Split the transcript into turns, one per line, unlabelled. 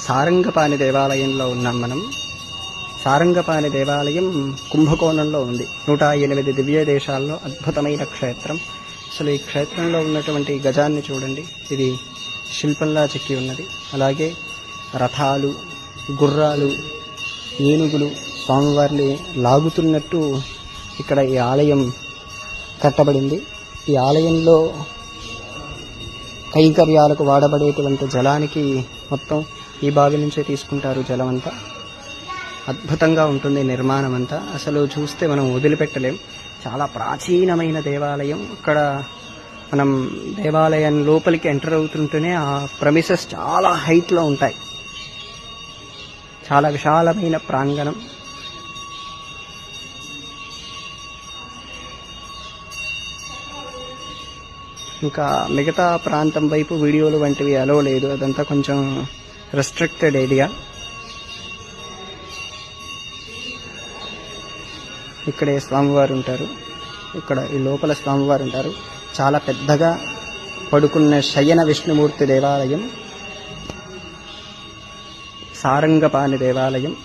సారంగపాణి దేవాలయంలో ఉన్నాం మనం. సారంగపాణి దేవాలయం కుంభకోణంలో ఉంది. 108 దివ్య దేశాల్లో అద్భుతమైన క్షేత్రం. అసలు ఈ క్షేత్రంలో ఉన్నటువంటి గజాన్ని చూడండి, ఇది శిల్పంలా చెక్కి ఉన్నది. అలాగే రథాలు, గుర్రాలు, ఏనుగులు స్వామివారిని లాగుతున్నట్టు ఇక్కడ ఈ ఆలయం కట్టబడింది. ఈ ఆలయంలో కైంకర్యాలకు వాడబడేటువంటి జలానికి మొత్తం ఈ బావి నుంచే తీసుకుంటారు జలం అంతా. అద్భుతంగా ఉంటుంది నిర్మాణం అంతా. అసలు చూస్తే మనం వదిలిపెట్టలేం. చాలా ప్రాచీనమైన దేవాలయం. ఇక్కడ మనం దేవాలయం లోపలికి ఎంటర్ అవుతుంటేనే ఆ ప్రమిసెస్ చాలా హైట్లో ఉంటాయి. చాలా విశాలమైన ప్రాంగణం. ఇంకా మిగతా ప్రాంతం వైపు వీడియోలు వంటివి అలో లేదు. అదంతా కొంచెం రెస్ట్రిక్టెడ్ ఏరియా. ఇక్కడే స్వామివారు ఉంటారు. ఇక్కడ ఈ లోపల స్వామివారు ఉంటారు. చాలా పెద్దగా పడుకున్న శయన విష్ణుమూర్తి దేవాలయం సారంగపాణి దేవాలయం.